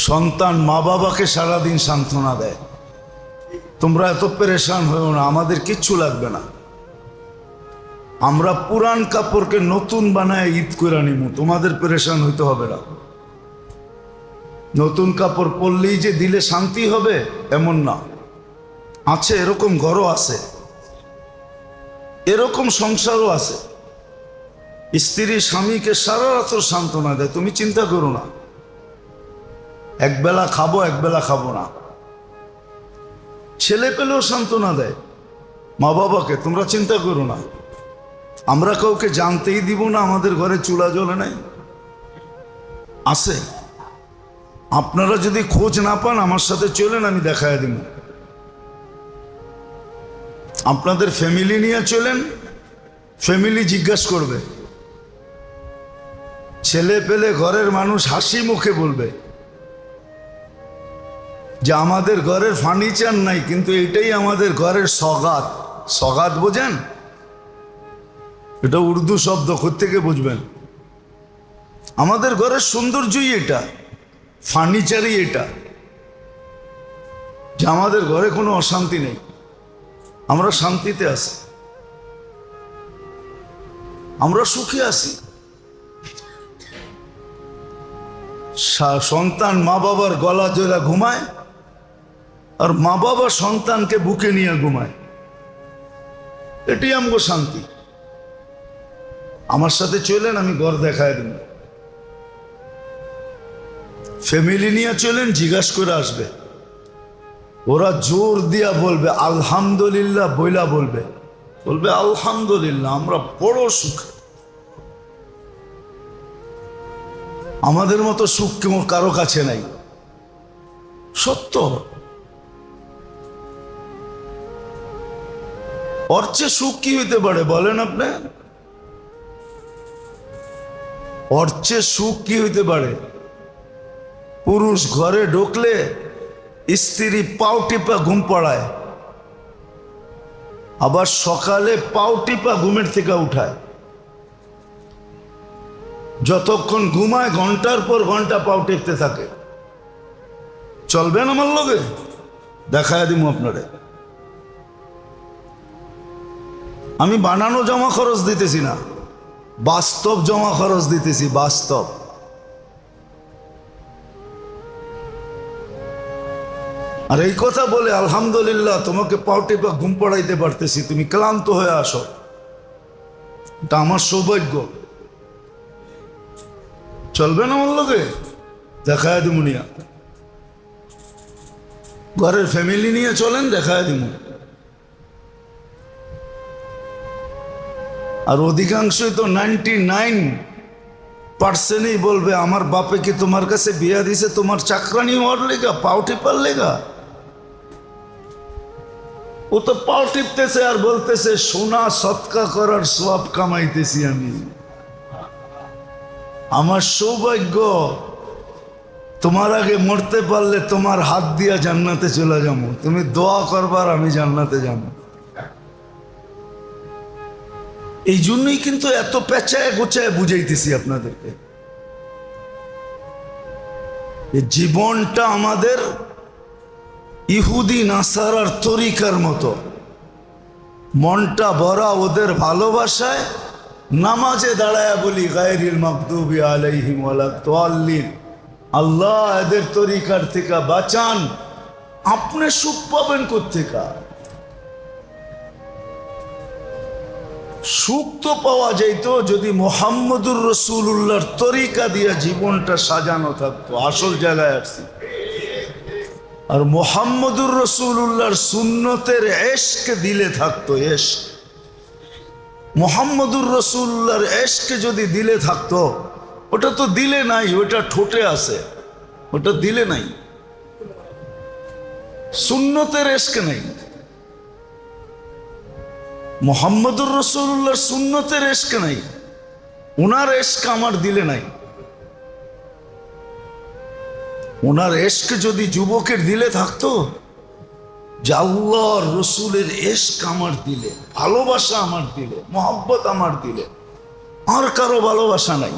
সন্তান মা বাবাকে সারাদিন সান্ত্বনা দেয়, তোমরা এত পেরেশান হয়েও না, আমাদের কিচ্ছু লাগবে না, আমরা পুরান কাপড়কে নতুন বানায় ঈদ করে নিব, তোমাদের পেরেশান হইতে হবে না। নতুন কাপড় পরলেই যে দিলে শান্তি হবে এমন না, আছে এরকম ঘরও আছে, এরকম সংসারও আছে, স্ত্রী স্বামীকে সারা রাত সান্ত্বনা দেয়, তুমি চিন্তা করো না, একবেলা খাবো একবেলা খাবো না। ছেলে পেলেও সান্ত্বনা দেয় মা বাবাকে, তোমরা চিন্তা করো না, আমরা কাউকে জানতেই দিব না আমাদের ঘরে চুলা জ্বলে নাই, আছে। আপনারা যদি খোঁজ না পান আমার সাথে চলেন, আমি দেখায় দিব। আপনাদের ফ্যামিলি নিয়ে চলেন, ফ্যামিলি জিজ্ঞাসা করবে, ছেলে পেলে ঘরের মানুষ হাসি মুখে বলবে যে আমাদের ঘরের ফার্নিচার নাই, কিন্তু এটাই আমাদের ঘরের সগাত। সগাত বোঝেন? এটা উর্দু শব্দ, কোত্থেকে বুঝবেন? আমাদের ঘরের সৌন্দর্যই এটা, ফার্নিচারই এটা, যে আমাদের ঘরে কোনো অশান্তি নেই, আমরা শান্তিতে আছি, আমরা সুখে আছি। সন্তান মা বাবার গলা জোড়া ঘুমায়, আর মা বাবা সন্তানকে বুকে নিয়ে ঘুমায়, এটি আমগো শান্তি। আমার সাথে চলেন, আমি ঘর দেখায় দেব। ফ্যামিলি নিয়ে চলেন, জিজ্ঞাসা করে আসবে, ওরা জোর দিয়া বলবে আলহামদুলিল্লাহ, বইলা বলবে আলহামদুলিল্লাহ, আমরা বড় সুখ, আমাদের মতো সুখ কেমন কারো কাছে নাই। সত্য, ওর চেয়ে সুখ কি হইতে পারে বলেন আপনি? ওর চেয়ে সুখ কি হইতে পারে? পুরুষ ঘরে ঢুকলে স্ত্রী পাও টিপা ঘুম পড়ায়, আবার সকালে পাও টিপা ঘুমের থেকে উঠায়, যতক্ষণ ঘুমায় ঘন্টার পর ঘন্টা পাও টিপতে থাকে। চলবেন আমার লগে? দেখায় দিব আপনারে। আমি বানানো জমা খরচ দিতেছি না, বাস্তব জমা খরচ দিতেছি, বাস্তব। আর এই কথা বলে আলহামদুলিল্লাহ তোমাকে পাও টিপা ঘুম পড়াইতে পারতেছি, তুমি ক্লান্ত হয়ে আসো, এটা আমার সৌভাগ্য। চলবেন আমার লগে? দেখায় দিমুনিয়া। ঘরের ফ্যামিলি নিয়ে চলেন, দেখায় দিমু। আর অধিকাংশই তো 99% বলবে আমার বাপে কি তোমার কাছে বিয়া দিছে তোমার চাকরানি হওয়ার লেগা, পাও টিপার লেগা? ও তো পাও টিপতেছে আর বলতেছে সোনা সৎকা করার সওয়াব কামাইতেছি আমি। আমার সৌভাগ্য, তোমার আগে মরতে পারলে তোমার হাত দিয়া জান্নাতে চলে যাবো, তুমি দোয়া করবার আমি জান্নাতে যাব। এই জন্যই কিন্তু এত পেঁচায় গোচায় বুঝাইতেছি আপনাদেরকে, জীবনটা আমাদের ইহুদি নাসারার তরিকার মতো, মনটা ভরা ওদের ভালোবাসায়, নামাজে দাঁড়ায় বলি গায়রিল মাগদুবি আলাইহিম ওয়ালাদ-দাল্লিন, আল্লাহ এদের তরিকার থেকে বাঁচান। আপনি সুখ পাবেন কোত্থেকা? সুখ তো পাওয়া যেত যদি মুহাম্মদুর রাসূলুল্লাহর তরিকা দিয়ে জীবনটা সাজানো থাকতো। আসল জায়গায় আসছি। আর মুহাম্মদুর রাসূলুল্লাহর সুন্নতের ইশক দিলে থাকতো, ইশক, মুহাম্মদুর রাসূলুল্লাহর ইশক যদি দিলে থাকতো, ওটা তো দিলে নাই, ওটা ঠোঁটে আছে, ওটা দিলে নাই। সুন্নতের ইশক নাই, মুহাম্মদুর রাসূলুল্লাহর সুন্নতের ইশক নাই, ওনার ইশক আমার দিলে নাই। ওনার ইশক যদি যুবকের দিলে থাকতো, যে আল্লাহর রসুলের ইশক আমার দিলে, ভালোবাসা আমার দিলে, মহব্বত আমার দিলে, আর কারো ভালোবাসা নাই,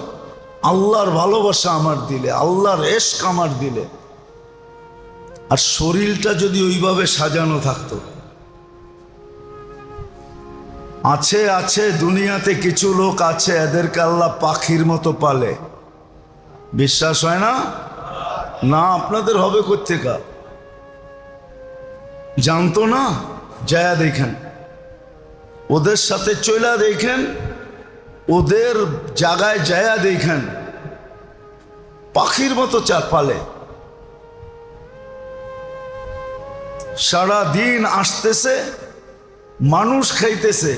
আল্লাহর ভালোবাসা আমার দিলে, আল্লাহর ইশক আমার দিলে, আর শরীরটা যদি ওইভাবে সাজানো থাকতো। আছে আছে দুনিয়াতে কিছু লোক আছে, এদেরকে আল্লাহ পাখির মতো পালে। বিশ্বাস হয় না? না, আপনাদের হবে কোত্থেকা? জানতো না? যায়া দেখেন, ওদের সাথে চইলা দেখেন, ওদের জায়গায় যায়া দেখেন, পাখির মতো পালে। সারা দিন আসতেছে, মানুষ খাইতেছে,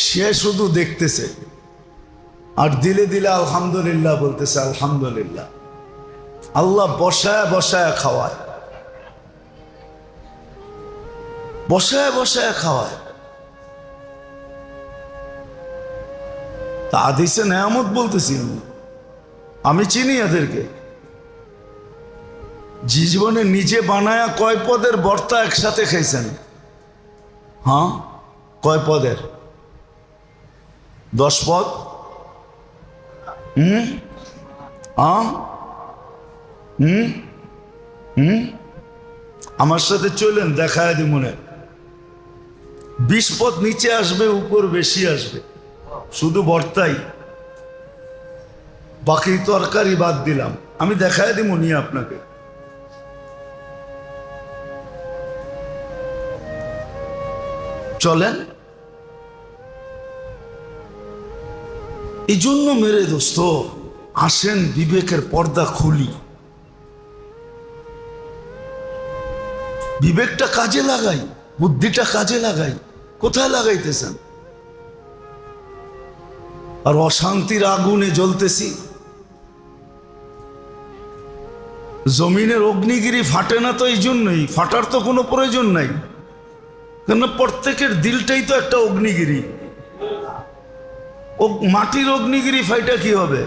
সে শুধু দেখতেছে আর দিলে দিলে আলহামদুলিল্লাহ বলতেছে, আলহামদুলিল্লাহ। আল্লাহ বসায় বসায় খাওয়ায়, বসায় বসায় খাওয়ায়। তা হাদিসে নেয়ামত বলতেছি আমি চিনি এদেরকে। জীবনে নিজে বানায়া কয় পদের ভর্তা একসাথে খাইছেন? হ্যাঁ, কয় পদের? 10 পদ? আমার সাথে চলেন, দেখায় দি মনে। 20 পদ নিচে আসবে, উপর বেশি আসবে, শুধু ভর্তাই, বাকি তরকারি বাদ দিলাম। আমি দেখায় দিব নিয়ে আপনাকে। চলেন। এই জন্য মেরে দোস্ত, আসেন বিবেকের পর্দা খুলি, বিবেকটা কাজে লাগাই, বুদ্ধিটা কাজে লাগাই। কোথায় লাগাইতেছেন? আর অশান্তির আগুনে জ্বলতেছি। জমিনের অগ্নিগিরি ফাটে না তো এই জন্যই, ফাটার তো কোনো প্রয়োজন নাই, কেন প্রত্যেকের দিলটাই তো একটা অগ্নিগিরি। ও মাটির অগ্নিগিরি ফাইটা কি হবে?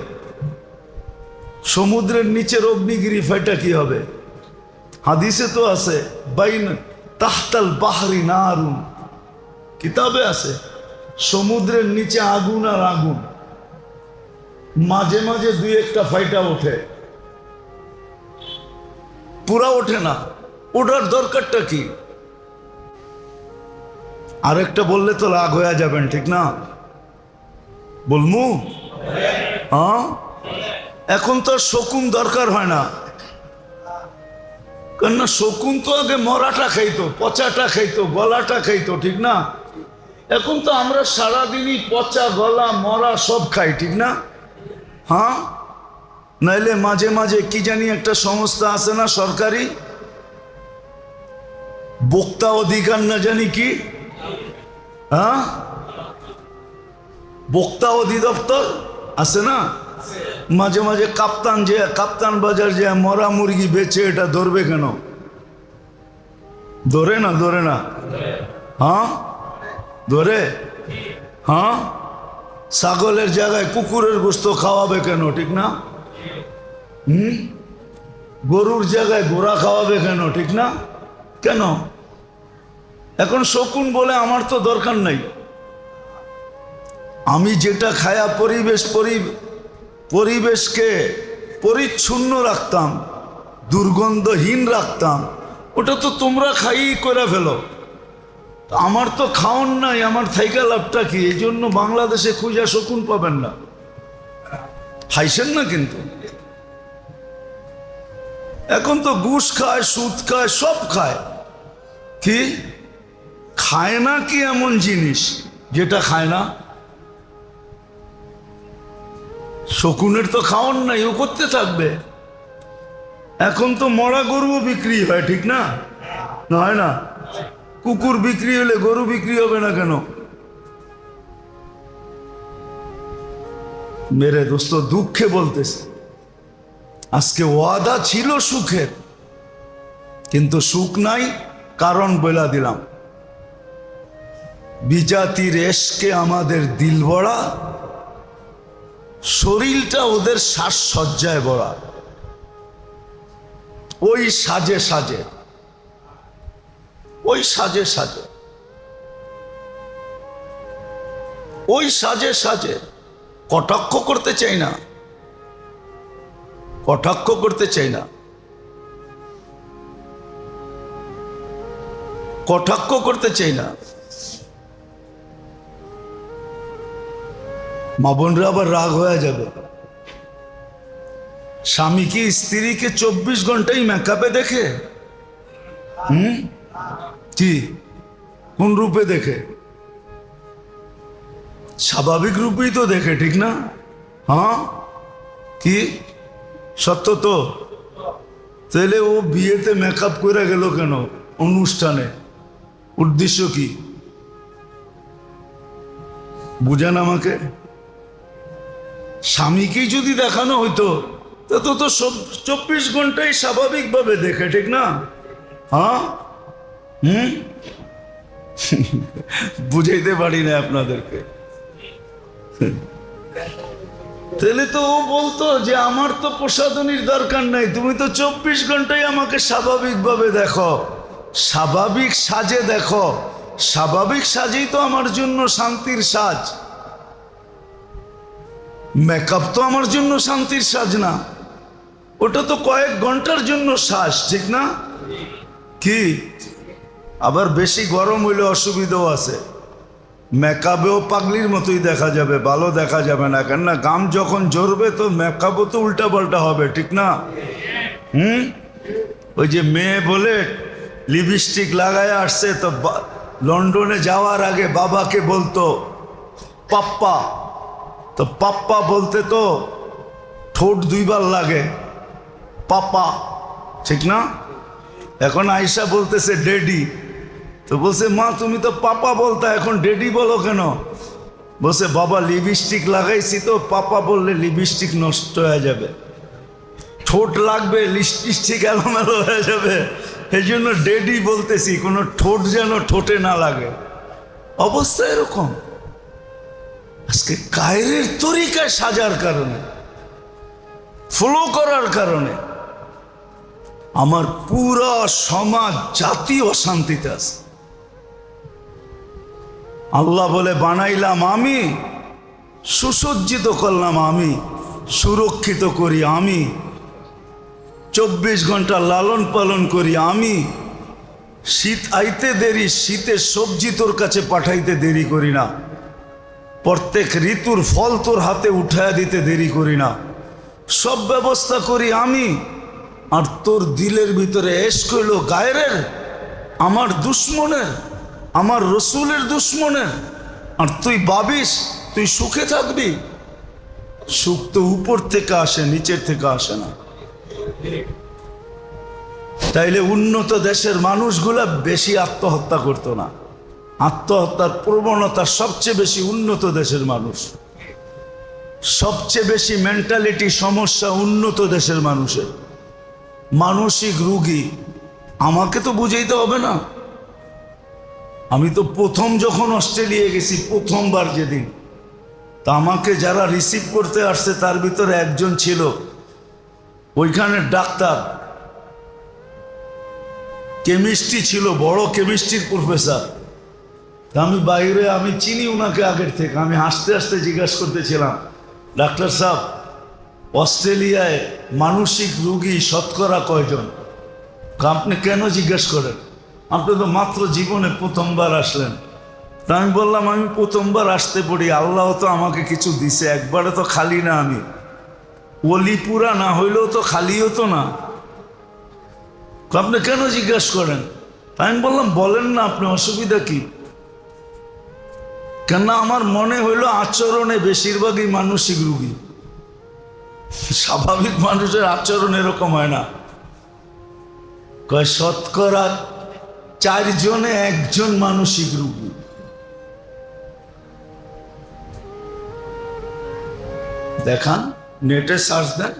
সমুদ্রের নিচের অগ্নিগিরি ফাইটা কি হবে? হাদিসে তো আছে, বাইন তাহতাল বাহরি নারুন, কিতাবে আছে, সমুদ্রের নিচে আগুন আর আগুন, মাঝে মাঝে দুই একটা ফাইটা ওঠে, পুরা ওঠে না। ওঠার দরকারটা কি? আরেকটা বললে তো রাগ হয়ে যাবেন, ঠিক না? বলমু? হ্যাঁ, এখন তো শকুন দরকার হয় না, কেননা শকুন তো আগে মরাটা খাইতো, পচাটা খাইতো, গলাটা খাইতো, ঠিক না? এখন তো আমরা সারাদিনই পচা, গলা, মরা সব খাই, ঠিক না? হ্যাঁ, নাইলে মাঝে মাঝে কি জানি একটা সংস্থা আছে না সরকারি, বক্তা অধিকার না জানি কি, হ্যাঁ, বক্তা অধিদপ্তর আছে না, মাঝে মাঝে কাপ্তান বাজার যে মরা মুরগি বেচে, এটা ধরবে কেন? ধরে না? ধরে না? হ্যাঁ, ধরে। হ্যাঁ, ছাগলের জায়গায় কুকুরের গোস্ত খাওয়াবে কেন? ঠিক না? গরুর জায়গায় ঘোড়া খাওয়াবে কেন? ঠিক না? কেন? এখন শকুন বলে আমার তো দরকার নাই, আমি যেটা খায়া পরিবেশকে পরিচ্ছন্ন রাখতাম, দুর্গন্ধহীন রাখতাম, ওটা তো তোমরা খাই করে ফেলো। আমার তো খাওন নাই, আমার থাইকা লাভটা কি? এই জন্য বাংলাদেশে খুঁজা শকুন পাবেন না। হাইছেন না কিন্তু? এখন তো ঘুষ খায়, সুদ খায়, সব খায়। কি খায় না? কি এমন জিনিস যেটা খায় না? শকুনের তো খাওয়ান নাই, ও করতে থাকবে। এখন তো মরা গরুও বিক্রি হয়, ঠিক না? হয় না? কুকুর বিক্রি হলে গরু বিক্রি হবে না কেন? মেরে দোস্ত, দুঃখে বলতেছে, আজকে ওয়াদা ছিল সুখের, কিন্তু সুখ নাই। কারণ বলে দিলাম, বিজাতির এশকে আমাদের দিল ভরা, শরীরটা ওদের সাজসজ্জায় ভরা। ওই সাজে সাজে, ওই সাজে সাজে, ওই সাজে সাজে। কটাক্ষ করতে চাই না, কটাক্ষ করতে চাই না, কটাক্ষ করতে চাই না। মা বোনরা আবার রাগ হয়ে যাবে। স্বামী কি স্ত্রীকে 24 ঘন্টাই মেকআপে দেখে? কি কোন রূপে দেখে? স্বাভাবিক রূপেই তো দেখে, ঠিক না? হ্যাঁ, কি সত্য তো? তাহলে ও বিয়েতে মেকআপ করে গেল কেন? অনুষ্ঠানে উদ্দেশ্য কি বুঝেন আমাকে? স্বামীকেই যদি দেখানো হইতো তো সব 24 ঘন্টাই স্বাভাবিকভাবে দেখে, ঠিক না? হ্যাঁ, বুঝাইতে পারি না আপনাদেরকে। তাহলে তো ও বলতো যে আমার তো প্রসাধনীর দরকার নাই, তুমি তো 24 ঘন্টাই আমাকে স্বাভাবিকভাবে দেখো, স্বাভাবিক সাজে দেখো। স্বাভাবিক সাজেই তো আমার জন্য শান্তির সাজ। মেকআপ তো আমার জন্য শান্তির সাজ না, ওটা তো কয়েক ঘন্টার জন্য সাজ, ঠিক না? কি আবার বেশি গরম হইলে অসুবিধাও আছে। মেকআপেও পাগলির মতোই দেখা যাবে, ভালো দেখা যাবে না। কেননা গাম যখন জ্বরবে তো মেকআপও তো উল্টা পাল্টা হবে, ঠিক না? ওই যে মেয়ে বলে লিপস্টিক লাগায় আসছে, তো লন্ডনে যাওয়ার আগে বাবাকে বলতো পাপ্পা, তো পাপ্পা বলতে তো ঠোঁট 2 বার লাগে, পাপা, ঠিক না? এখন আয়শা বলতেছে ড্যাডি, তো বলছে মা তুমি তো পাপা বলতা, এখন ড্যাডি বলো কেন? বলছে বাবা লিপস্টিক লাগাইছি তো, পাপা বললে লিপস্টিক নষ্ট হয়ে যাবে, ঠোঁট লাগবে, লিপস্টিক এলোমেলো হয়ে যাবে, এই জন্য ড্যাডি বলতেছি, কোনো ঠোঁট যেন ঠোঁটে না লাগে। অবস্থা এরকম। আজকে কায়রের তরিকায় সাজার কারণে, ফলো করার কারণে আমার পুরা সমাজ জাতি অশান্তিতে আছে। আল্লাহ বলে বানাইলাম আমি, সুসজ্জিত করলাম আমি, সুরক্ষিত করি আমি, 24 ঘন্টা লালন পালন করি আমি। শীত আইতে দেরি, শীতের সবজি তোর কাছে পাঠাইতে দেরি করি না, প্রত্যেক ঋতুর ফল তোর হাতে উঠায় দিতে দেরি করি না, সব ব্যবস্থা করি আমি। আর তোর দিলের ভিতরে এশক হইল গায়রের, আমার দুশ্মনের, আমার রসুলের দুশ্মনের, আর তুই ভাবিস তুই সুখে থাকবি। সুখ তো উপর থেকে আসে, নিচের থেকে আসে না। তাইলে উন্নত দেশের মানুষগুলা বেশি আত্মহত্যা করতো না। আত্মহত্যার প্রবণতা সবচেয়ে বেশি উন্নত দেশের মানুষ, সবচেয়ে বেশি মেন্টালিটি সমস্যা উন্নত দেশের মানুষের। মানসিক রোগী আমাকে তো বুঝাইতে হবে না। আমি তো প্রথম যখন অস্ট্রেলিয়া গেছি, প্রথমবার যেদিন, তা আমাকে যারা রিসিভ করতে আসছে তার ভিতরে একজন ছিল ওইখানে ডাক্তার, কেমিস্ট্রি ছিল, বড় কেমিস্ট্রির প্রফেসর। তা আমি বাইরে, আমি চিনি ওনাকে আগের থেকে, আমি হাসতে হাসতে জিজ্ঞাসা করতেছিলাম, ডাক্তার সাহেব অস্ট্রেলিয়ায় মানসিক রোগী শতকরা কয়জন? আপনি কেন জিজ্ঞেস করেন? আপনি তো মাত্র জীবনে প্রথমবার আসলেন। তা আমি বললাম আমি প্রথমবার আসতে পড়ি, আল্লাহ তো আমাকে কিছু দিছে, একবারে তো খালি না, আমি ওলিপুরা না হইলেও তো খালি হতো না। আপনি কেন জিজ্ঞেস করেন? আমি বললাম বলেন না আপনি, অসুবিধা কি? কেননা আমার মনে হইল আচরণে বেশিরভাগই মানসিক রোগী, স্বাভাবিক মানুষের আচরণ এরকম হয় না। কয় শতকরা 4 জনে 1 জন মানসিক রোগী। দেখান, নেটে সার্চ দেন,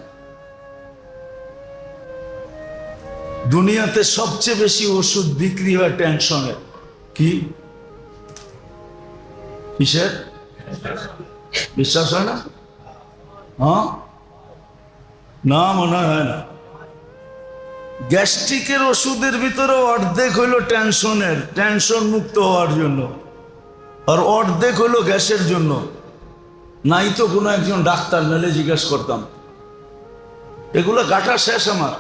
দুনিয়াতে সবচেয়ে বেশি ওষুধ বিক্রি হয় টেনশনের। কি কিসের? বিশ্বাস হয় না? হ্যাঁ না, মনে হয় না। গ্যাস্ট্রিকের ওষুধের ভিতরে অর্ধেক হইল টেনশনের, টেনশন মুক্ত হওয়ার জন্য, আর অর্ধেক হইল গ্যাসের জন্য। নাই তো কোনো একজন ডাক্তার, নাহলে জিজ্ঞাসা করতাম। এগুলো গাঁটা শেষ আমার।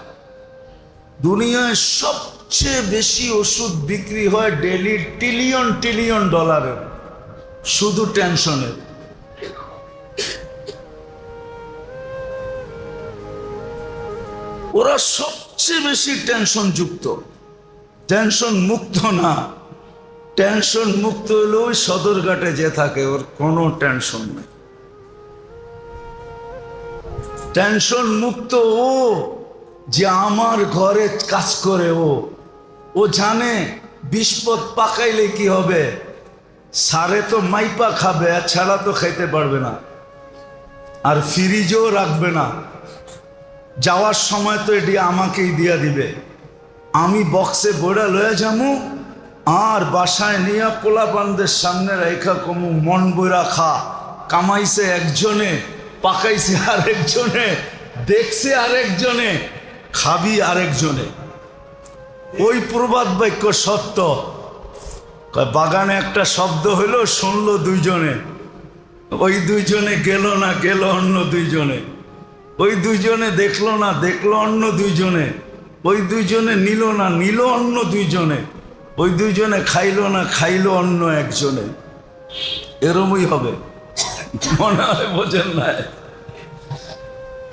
দুনিয়ায় সবচেয়ে বেশি ওষুধ বিক্রি হয় ডেলি ট্রিলিয়ন ট্রিলিয়ন ডলারের, শুধু টেনশনের। ওরা সবচেয়ে বেশি টেনশন যুক্ত, টেনশন মুক্ত না। টেনশন মুক্ত হলে ওই সদরঘাটে যে থাকে, ওর কোনো টেনশন নেই। টেনশন মুক্ত ও যে আমার ঘরে কাজ করে, ও জানে বিস্পদ পাকাইলে কি হবে, সারে তো মাইপা খাবে, ছাড়া তো খাইতে পারবে না, আর ফ্রিজও রাখবে না। যাওয়ার সময় তো এটি আমাকেই দিয়া দিবে, আমি বক্সে বইরা লয়ে যামু, আর বাসায় নিয়ে পোলাপানদের সামনে রেখা কমু, মন বইরা খা। কামাইছে একজনে, পাকাইছে আরেকজনে, দেখছে আরেকজনে, খাবি আরেকজনে। ওই প্রবাদ বাক্য সত্য। বাগানে একটা শব্দ হইলো, শুনলো দুইজনে, ওই দুইজনে গেল না, গেল অন্য দুইজনে। ওই দুইজনে দেখলো না, দেখলো অন্য দুইজনে। ওই দুইজনে নিল না, নিল অন্য দুইজনে। ওই দুইজনে খাইলো না, খাইলো অন্য একজনে। এরমই হবে মনে হয়, বোঝেন না?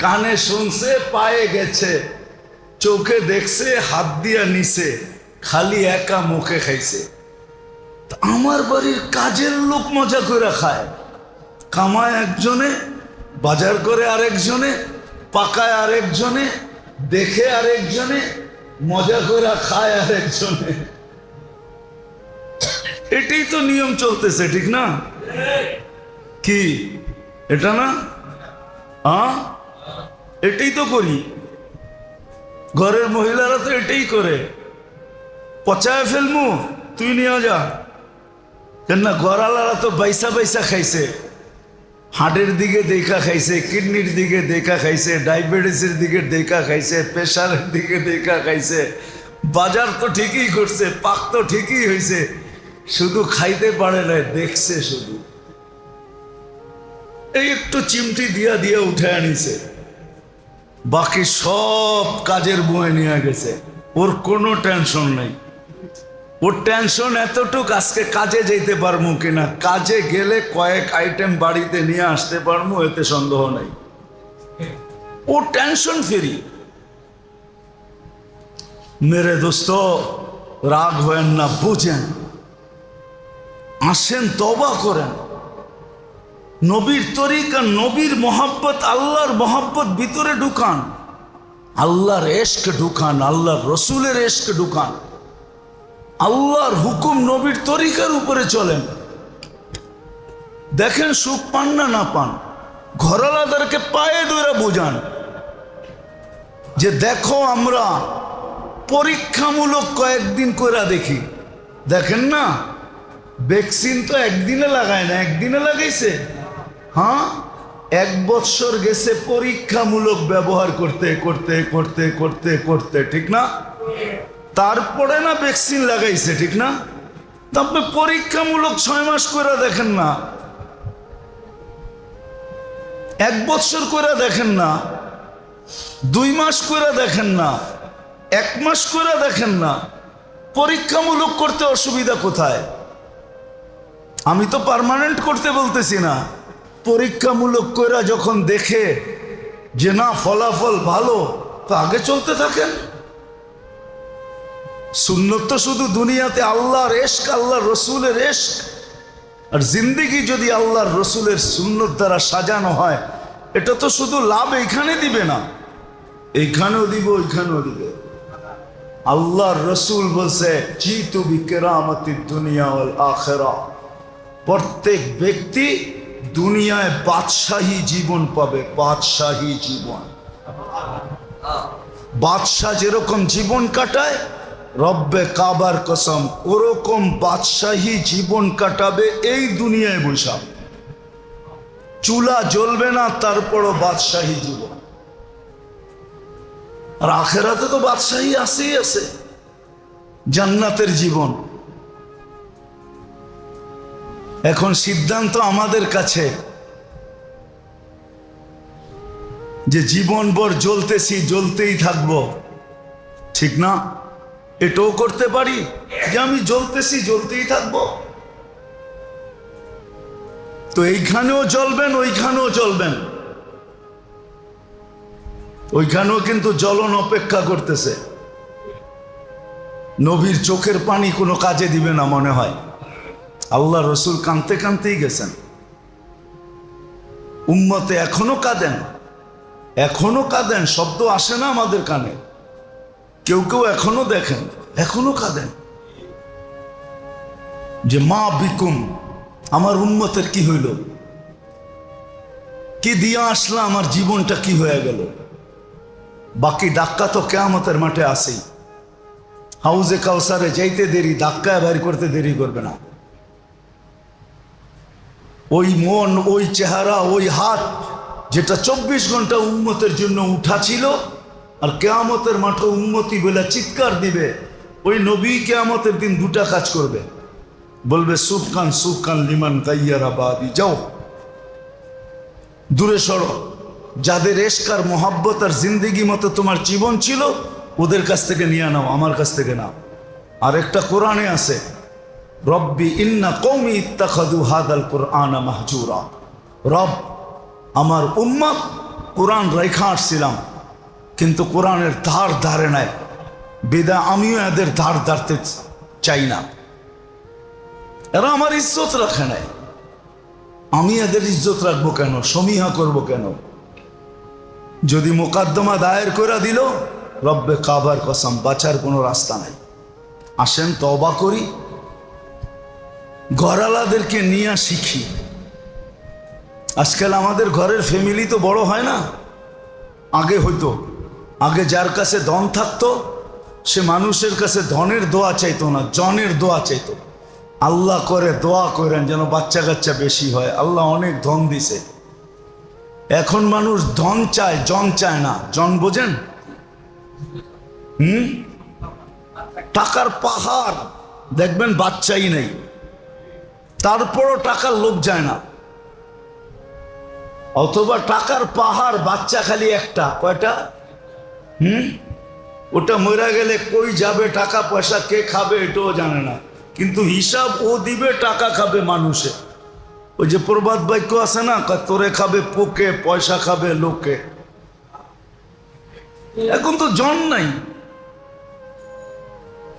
কানে শুনছে, পায়ে গেছে, চোখে দেখছে, হাত দিয়া নিছে, খালি একা মুখে খাইছে। আমার বাড়ির কাজের লোক মজা করে খায়, কামায় একজনে, বাজার করে আরেকজনে, পাকায় আরেকজনে, দেখে আরেকজনে, মজা করে খায় আরেকজনে। এটাই তো নিয়ম চলতেছে, ঠিক না? কি এটা না? এটাই তো করি। ঘরের মহিলারা তো এটাই করে। পচায় ফেলমু, তুই নিয়ে যা। কেন না, গড়ালারা তো বাইসা বাইসা খাইছে, হার্টের দিকে দেখা খাইছে, কিডনির দিকে দেখা খাইছে, ডায়াবেটিসের দিকে দেখা খাইছে, প্রেশারের দিকে দেখা খাইছে। বাজার তো ঠিকই করছে, পাক তো ঠিকই হয়েছে, শুধু খাইতে পারে না, দেখছে শুধু। এই একটু চিমটি দিয়া দিয়া উঠে আনিছে, বাকি সব কাজের বয়ে নিয়ে গেছে। ওর কোনো টেনশন নেই। ওর টেনশন এতটুক, আজকে কাজে যেতে পারবো কিনা, কাজে গেলে কয়েক আইটেম বাড়িতে নিয়ে আসতে পারবো, এতে সন্দেহ নেই। ও টেনশন ফ্রি। মেরে দোস্ত, রাগ হয়েন না, বুঝেন, আসেন, তওবা করেন। নবীর তরিকা, নবীর মোহাব্বত, আল্লাহর মোহাব্বত ভিতরে ঢুকান, আল্লাহর এশক ঢুকান, আল্লাহর রসুলের এশক ঢুকান, আল্লাহর হুকুম নবীর তরিকার উপরে চলেন। দেখেন সুখ পান না না পান। ঘরওয়ালাদেরকে পায়ে ধরে বুঝান যে দেখো, আমরা পরীক্ষামূলক কয়েকদিন করে দেখি। দেখেন না, ভ্যাকসিন তো একদিনে লাগায় না, একদিনে লাগাইছে। হ্যাঁ, 1 বৎসর গেছে পরীক্ষামূলক ব্যবহার করতে করতে করতে করতে করতে, ঠিক না? তারপরে না ভ্যাকসিন লাগাইছে, ঠিক না? তারপরে পরীক্ষামূলক 6 মাস করে দেখেন না, 1 বৎসর করে দেখেন না, 2 মাস করে দেখেন না, 1 মাস করে দেখেন না। পরীক্ষামূলক করতে অসুবিধা কোথায়? আমি তো পার্মানেন্ট করতে বলতেছি না। পরীক্ষামূলক করে যখন দেখে যে না, ফলাফল ভালো, তো আগে চলতে থাকেন। সুন্নত তো শুধু দুনিয়াতে আল্লাহর এশক, আল্লাহর রসুলের এশক। আর জিন্দেগি যদি আল্লাহর রসুলের সুন্নত দ্বারা সাজানো হয়, এটা তো শুধু লাভ এইখানে দিবে না, এইখানেও দিব, ওইখানেও দিবে। আল্লাহর রসুল বলছে, জিতু বিকেরামতিদ দুনিয়া ওয়াল আখিরা। প্রত্যেক ব্যক্তি দুনিয়ায় বাদশাহী জীবন পাবে, বাদশাহী জীবন। বাদশাহ যেরকম জীবন কাটায়, রব্বে কাবার কসম, ওরকম বাদশাহী জীবন কাটাবে এই দুনিয়ায় বসা। চুলা জ্বলবে না, তারপরও বাদশাহী জীবন। আর আখেরাতে তো বাদশাহী আছেই আছে, জান্নাতের জীবন। এখন সিদ্ধান্ত আমাদের কাছে যে জীবনভর জ্বলতেছি, জ্বলতেই থাকবো, ঠিক না? এটাও করতে পারি যে আমি জ্বলতেছি, জ্বলতেই থাকবো। তো এইখানেও জ্বলবেন, ওইখানেও জ্বলবেন। ওইখানেও কিন্তু জ্বলন অপেক্ষা করতেছে। নবীর চোখের পানি কোনো কাজে দিবে না মনে হয়। আল্লাহ রসুল কাঁদতে কাঁদতেই গেছেন। উম্মতে এখনো কাঁদেন, এখনো কাঁদেন, শব্দ আসে না আমাদের কানে। কেউ কেউ এখনো দেখেন, এখনো কাঁদেন যে মা বিকুম, আমার উম্মতের কি হইল, কি দিয়া আসলা, আমার জীবনটা কি হয়ে গেল। বাকি ধাক্কা তো কিয়ামতের মাঠে আসেই। হাউজে কাউসারে যাইতে দেরি, ধাক্কায় বাইর করতে দেরি করবে না। ওই মন, ওই চেহারা, ওই হাত যেটা 24 ঘন্টা উম্মতের জন্য উঠা ছিল, আর কিয়ামতের মাঠে উম্মতি বলে চিৎকার দিবে, ওই নবী কিয়ামতের দিন দুটা কাজ করবে। বলবে সুবকান সুবকান লিমান গাইয়ারা বাদি, যাও দূরে সরো। যাদের এশক আর মোহাব্বত আর জিন্দেগি মতো তোমার জীবন ছিল, ওদের কাছ থেকে নিয়ে নাও, আমার কাছ থেকে নাও। আর একটা কোরআনে আছে, রব্বি ইন্না কওমি ইত্তাখাযু হাদাল কুরআনা মাহজুরা। রব, আমার উম্মত কোরআন রাইখা আসছিলাম, কিন্তু কোরআনের ধার ধারে নাই, বিদা আমিও এদের ধার ধারতে চাই না। এরা আমার ইজ্জত রাখে নাই, আমি এদের ইজ্জত রাখবো কেন, সমীহা করব কেন? যদি মোকদ্দমা দায়ের করে দিল, রব্বে কাবার কসম, বাঁচার কোনো রাস্তা নাই। আসেন তওবা করি, ঘরালাদেরকে নিয়ে শিখি। আজকাল আমাদের ঘরের ফ্যামিলি তো বড় হয় না। আগে হইতো, আগে যার কাছে ধন থাকতো সে মানুষের কাছে ধনের দোয়া চাইতো না, জনের দোয়া চাইতো। আল্লাহ করে দোয়া করেন যেন বাচ্চা কাচ্চা বেশি হয়, আল্লাহ অনেক ধন দিছে। এখন মানুষ ধন চায়, জন চায় না। জন বোঝেন? টাকার পাহাড় দেখবেন, বাচ্চাই নেই, তারপরও টাকার লোভ যায় না। অথবা টাকার পাহাড়, বাচ্চা খালি একটা, কয়টা? ওটা মরে গেলে কই যাবে টাকা পয়সা, কে খাবে এটাও জানে না, কিন্তু হিসাব ও দিবে, টাকা খাবে মানুষে। ওই যে প্রবাদ বাক্য আছে না, তোরে খাবে পোকে, পয়সা খাবে লোকে। এখন তো জন নাই,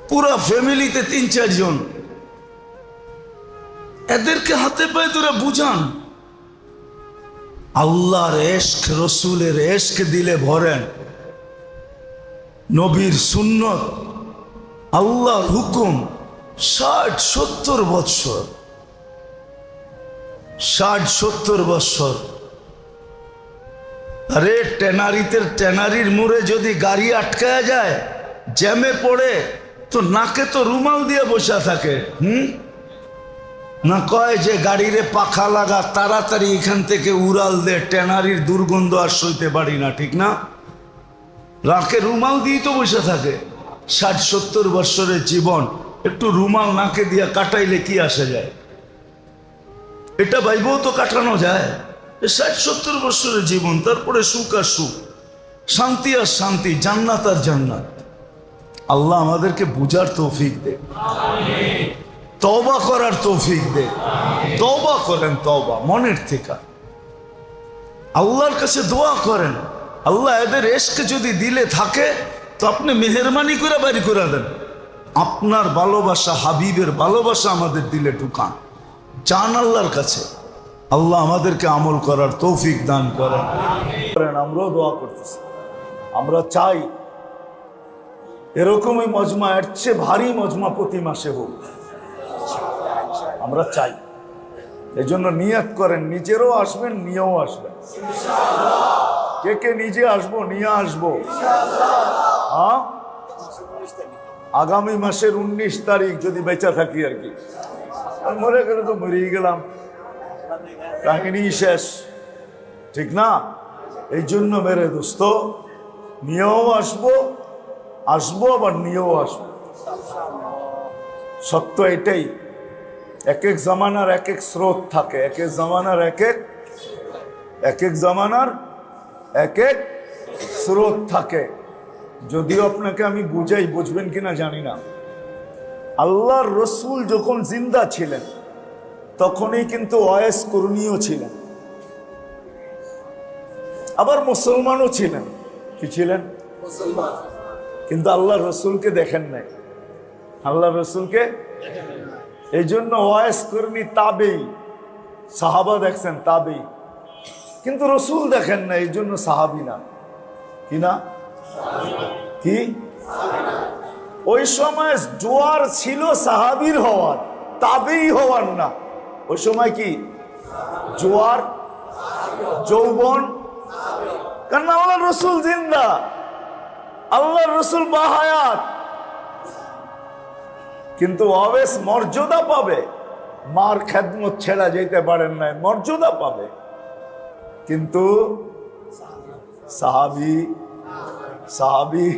পুরা ফ্যামিলিতে 3-4 জন। এদেরকে হাতে পায়ে তোরা বুঝান, আল্লাহর এশক, রসুলের এশক দিলে ভরেন, নবীর সুন্নত, আল্লাহর হুকুম। 60-70 বৎসর, 60-70 বৎসর। আরে ট্যানারির মোড়ে যদি গাড়ি আটকায়া যায়, জ্যামে পড়ে, তো নাকে তো রুমাল দিয়ে বসে থাকে। না কয় যে গাড়িরে পাখা লাগা, তাড়াতাড়ি এখান থেকে উড়াল দে, ট্যানারির দুর্গন্ধ আর সইতে পারি না, ঠিক না? রাকে রুমাল দিয়ে তো বসে থাকে। 60-70 বৎসরের জীবন একটু রুমাল নাকে দিয়া কাটাইলে কি আসে যায়? এটা ভাইবও তো কাটানো যায়। 60-70 বৎসরের জীবন, তারপরে সুখ আর সুখ, শান্তি আর শান্তি, জান্নাত আর জান্নাত। আল্লাহ আমাদেরকে বুঝার তৌফিক দে, তওবা করার তৌফিক দে। তওবা করেন, তওবা মনের থেকে আল্লাহর কাছে দোয়া করেন। আল্লাহ এদের এশক যদি দিলে থাকে, তো আপনি মেহেরবানি করে বাড়ি করে দেন। আপনার ভালোবাসা, হাবিবের ভালোবাসা আমাদের দিলে ঢুকান, চান আল্লাহর কাছে। আল্লাহ আমাদেরকে আমল করার তৌফিক দান করেন। আমরাও দোয়া করতেছি, আমরা চাই এরকমই মজমা, এর চেয়ে ভারী মজমা প্রতি মাসে হোক, আমরা চাই। এই জন্য নিয়ত করেন, নিজেরও আসবেন, নিয়েও আসবেন। কে কে নিজে আসবো, নিয়ে আসবো? হ্যাঁ, আগামী মাসের 19 তারিখ যদি বেঁচে থাকি আর কি। মরে গেলে তো মরেই গেলাম, কাহিনী শেষ, ঠিক না? এই জন্য মেরে দোস্ত, নিয়েও আসবো, আবার নিয়েও আসবো। সত্য এটাই, এক এক জামানার এক এক স্রোত থাকে, এক এক জামানার এক এক জামানার এক এক স্রোত থাকে। যদিও আপনাকে আমি বুঝাই, বুঝবেন কিনা জানি না। আল্লাহর রসুল যখন জিন্দা ছিলেন তখনই কিন্তু ওয়াইস করণীয় ছিলেন, আবার মুসলমানও ছিলেন। কি ছিলেন? মুসলমান। কিন্তু আল্লাহর রসুলকে দেখেন নাই, আল্লাহর রসুলকে এই জন্য ওয়াইস করণী তাবেই, সাহাবা দেখছেন তাবেই, কিন্তু রসুল দেখেন না, এই জন্য সাহাবি না। কি না? কি? ওই সময় জোয়ার ছিল সাহাবীর হওয়ার, তাবেই হওয়ার না। ওই সময় কি জোয়ার, যৌবন, কারণ আল্লাহ রসুল জিন্দা, আল্লাহ রসুল বাহায়াত। কিন্তু অবেশ মর্যাদা পাবে, মার খেদমত ছেড়া যেতে পারেন নাই, মর্যাদা পাবে। কিন্তু সাহাবি সাহাবি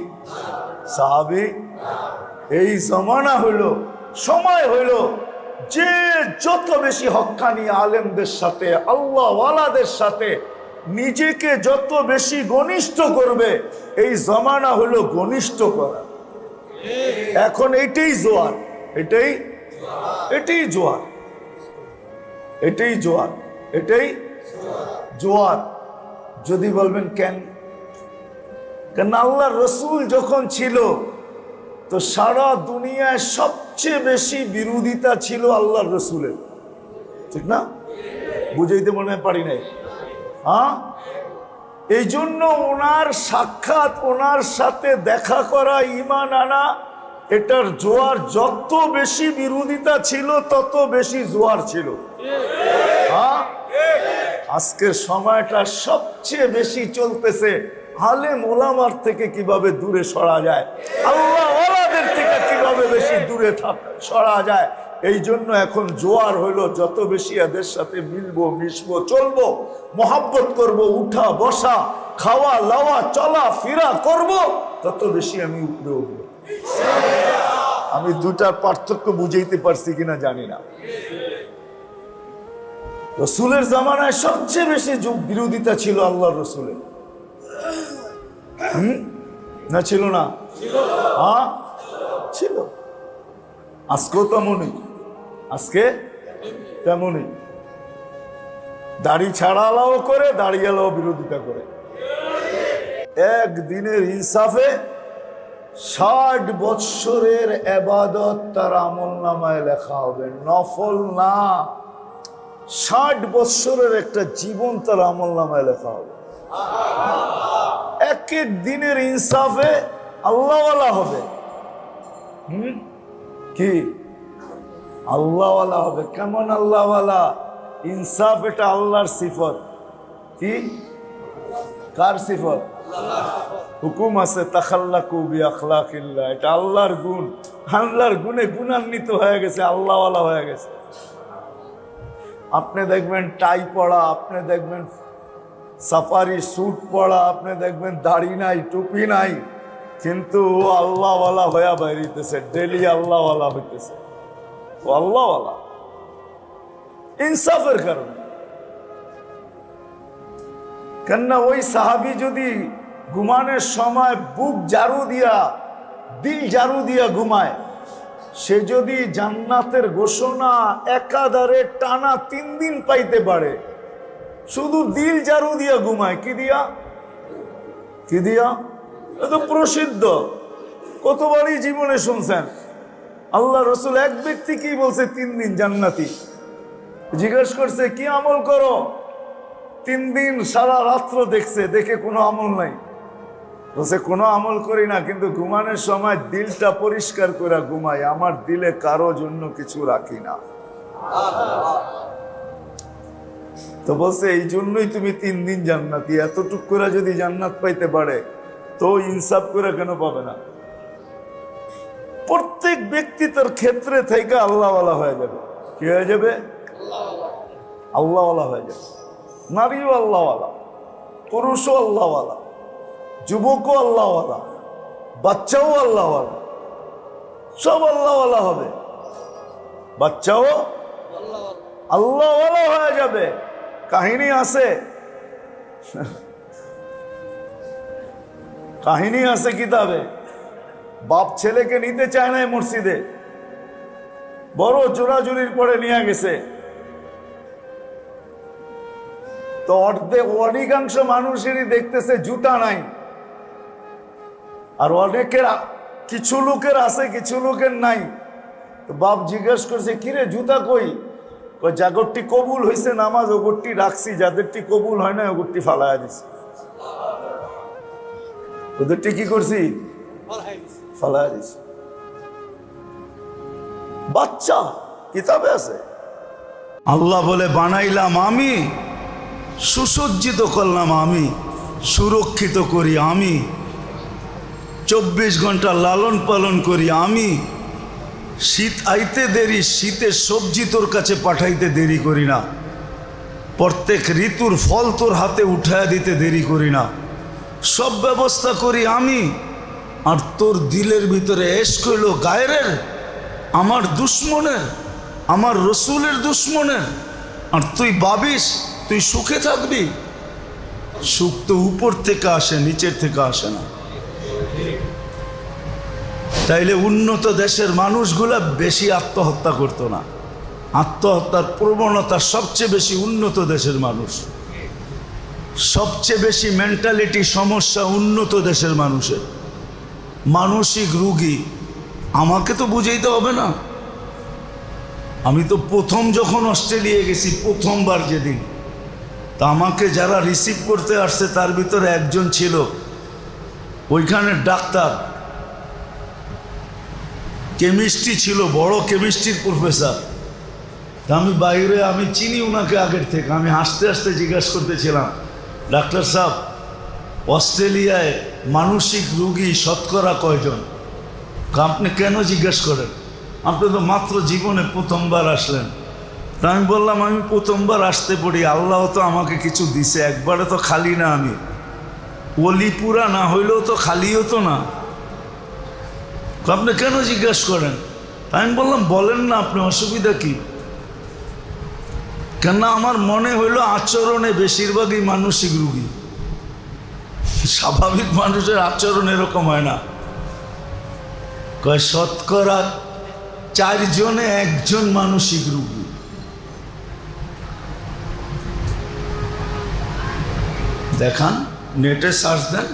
সাহাবি এই জমানা হইল, সময় হইল যে যত বেশি হক্কানি আলেমদের সাথে, আল্লাহ ওয়ালাদের সাথে নিজেকে যত বেশি ঘনিষ্ঠ করবে, এই জমানা হলো ঘনিষ্ঠ করা। এখন এটাই জোয়ার, এটাই জোয়ার, এটাই জোয়ার, এটাই জোয়ার। যদি বলবেন কেন? কেন আল্লাহর রসুল যখন ছিল তো সারা দুনিয়ায় সবচেয়ে বেশি বিরোধিতা ছিল আল্লাহর রসুলের, ঠিক না? বুঝাইতে মনে পারি নাই? হ্যাঁ, এই জন্য ওনার সাক্ষাৎ, ওনার সাথে দেখা করা, ঈমান আনা, এটার জোয়ার যত বেশি বিরোধিতা ছিল তত বেশি জোয়ার ছিল। হ্যাঁ, আজকের সময়টা সবচেয়ে বেশি চলতেছে আলেম ওলামার থেকে কিভাবে দূরে সরা যায়, আল্লাহ ওয়ালাদের থেকে কিভাবে বেশি দূরে সরা যায়। এই জন্য এখন জোয়ার হইল যত বেশি এদের সাথে মিলবো, মিশবো, চলবো, মহাব্বত করব, উঠা বসা, খাওয়া লাওয়া, চলা ফিরা করব, তত বেশি আমি উপরে উঠবো। আমি দুটার পার্থক্য বুঝাইতে পারছি কিনা জানি না। রসুলের জামানায় সবচেয়ে বেশি বিরোধিতা ছিল আল্লাহ রসুলের, না ছিল না? হ্যাঁ ছিল। আজকেও তেমনই, আজকে তেমনই। দাড়ি ছাড়ালাও করে, দাড়িয়ালাও বিরোধিতা করে। একদিনের ইনসাফে 60 বৎসরের এবাদত তার আমল নামায় লেখা হবে, নফল না। 60 বৎসরের একটা জীবন তার আমল নামায় লেখা হবে। এক এক দিনের ইনসাফে আল্লাহওয়ালা হবে। কি আল্লাহওয়ালা হবে? কেমন আল্লাহওয়ালা? ইনসাফ এটা আল্লাহর সিফত। কি? কার সিফত? হুকুম আছে তাখাল্লাকু বিআখলাকিল্লাহ, এটা আল্লাহর গুণ। আল্লাহর গুণে গুণান্বিত হয়ে গেছে, আল্লাহওয়ালা হয়ে গেছে। আপনি দেখবেন টাই পড়া, আপনি দেখবেন সাফারি স্যুট পড়া, আপনি দেখবেন দাড়ি নাই, টুপি নাই, কিন্তু ও আল্লাহওয়ালা হয়ে বাইরিতেছে, ডেলি আল্লাহওয়ালা হইতেছে। ও আল্লাহওয়ালা ইনসাফের কারণে। কেননা ওই সাহাবি যদি ঘুমানোর সময় বুক জারু দিয়া, দিল জারু দিয়া ঘুমায়, সে যদি জান্নাতের ঘোষণা একাধারে টানা 3 দিন পাইতে পারে, শুধু দিল জারু দিয়া ঘুমায়, কি দিয়া? কি দিয়া? এত প্রসিদ্ধ, কতবারই জীবনে শুনছেন। আল্লাহ রসুল এক ব্যক্তি কি বলছে? 3 দিন জান্নাতি। জিজ্ঞেস করছে কি আমল করো? 3 দিন সারা রাত্র দেখছে, দেখে কোনো আমল নাই। বলছে কোনো আমল করি না, কিন্তু ঘুমানোর সময় দিলটা পরিষ্কার করে ঘুমাই, আমার দিলে কারো জন্য কিছু রাখি না। তো বলছে এই জন্যই তুমি 3 দিন জান্নাতি। এতটুক করে যদি জান্নাত পাইতে পারে তো ইনসাফ করে কেন পাবে না? প্রত্যেক ব্যক্তি তার ক্ষেত্রে থেকে আল্লাহওয়ালা হয়ে যাবে। কি হয়ে যাবে? আল্লাহওয়ালা হয়ে যাবে। নারীও আল্লাহওয়ালা, পুরুষও আল্লাহওয়ালা, যুবকও আল্লাহওয়ালা, বাচ্চাও আল্লাহওয়ালা, সব আল্লাহওয়ালা হবে। বাচ্চাও আল্লাহওয়ালা হয়ে যাবে। কাহিনী আছে, কাহিনী আছে কিতাবে। বাপ ছেলেকে নিতে চায় না মসজিদে, বড় জোরাজুরির পরে নিয়ে গেছে। তো অধিকাংশ মানুষেরই দেখতেছে জুতা নাই, আর অনেকের কিছু লোকের আছে কিছু লোকের নাই। তো বাপ জিজ্ঞেস করছে, কিরে জুতা কই? জাগরটি কবুল হয়েছে নামাজ, ওগরটি রাখছি, যাদেরটি কবুল হয় না ওগরটি ফালায়া দিছি। ওদেরটি কি করছি? ফালায়া দিছি। বাচ্চা কিতাবে আছে। আল্লাহ বলে বানাইলাম আমি, সুসজ্জিত করলাম আমি, সুরক্ষিত করি আমি, 24 ঘন্টা লালন পালন করি আমি। শীত আইতে দেরি, শীতের সবজি তোর কাছে পাঠাইতে দেরি করি না। প্রত্যেক ঋতুর ফল তোর হাতে উঠায় দিতে দেরি করি না। সব ব্যবস্থা করি আমি। আর তোর দিলের ভিতরে এশক হইল গায়ের, আমার দুশ্মনের, আমার রসুলের দুশ্মনের, আর তুই ভাবিস তুই সুখে থাকবি। সুখ তো উপর থেকে আসে, নিচের থেকে আসে না। তাইলে উন্নত দেশের মানুষগুলা বেশি আত্মহত্যা করতো না। আত্মহত্যার প্রবণতা সবচেয়ে বেশি উন্নত দেশের মানুষ। সবচেয়ে বেশি মেন্টালিটি সমস্যা উন্নত দেশের মানুষের। মানসিক রোগী আমাকে তো বুঝাইতে হবে না। আমি তো প্রথম যখন অস্ট্রেলিয়া গেছি, প্রথমবার যেদিন, তা আমাকে যারা রিসিভ করতে আসছে তার ভিতরে একজন ছিল ওইখানে ডাক্তার, কেমিস্ট্রি ছিল, বড় কেমিস্ট্রির প্রফেসর। তা আমি বাইরে, আমি চিনি ওনাকে আগের থেকে। আমি হাসতে হাসতে জিজ্ঞাসা করতেছিলাম, ডাক্তার সাহেব অস্ট্রেলিয়ায় মানসিক রোগী শতকরা কয়জন? আপনি কেন জিজ্ঞেস করেন? আপনি তো মাত্র জীবনে প্রথমবার আসলেন। তা আমি বললাম, আমি প্রথমবার আসতে পড়ি, আল্লাহ তো আমাকে কিছু দিছে, একবারে তো খালি না। আমি অলিপুরা না হইলেও তো খালি হতো না। আপনি কেন জিজ্ঞাসা করেন? আমি বললাম, বলেন না আপনি, অসুবিধা কি? কেন আমার মনে হইলো আচরণে বেশিরভাগই মানসিক রোগী। স্বাভাবিক মানুষের আচরণ এরকম হয় না। কয় শতকরা 4 জনে 1 জন মানসিক রোগী। দেখান, নেটে সার্চ দেন।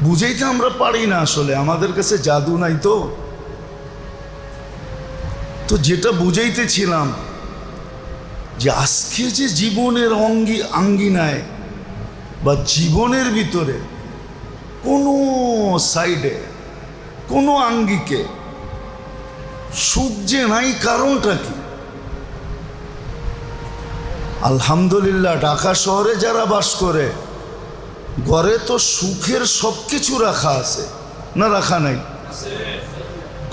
বুঝাইতে আমরা পারি না আসলে, আমাদের কাছে জাদু নাই। তো যেটা বুঝাইতেছিলাম যে আজকে যে জীবনের আঙ্গিনায় বা জীবনের ভিতরে কোনো সাইডে, কোনো আঙ্গিকে সুখ যে নাই, কারণটা কি? আলহামদুলিল্লাহ, ঢাকা শহরে যারা বাস করে ঘরে তো সুখের সব কিছু রাখা আছে না? রাখা নাই?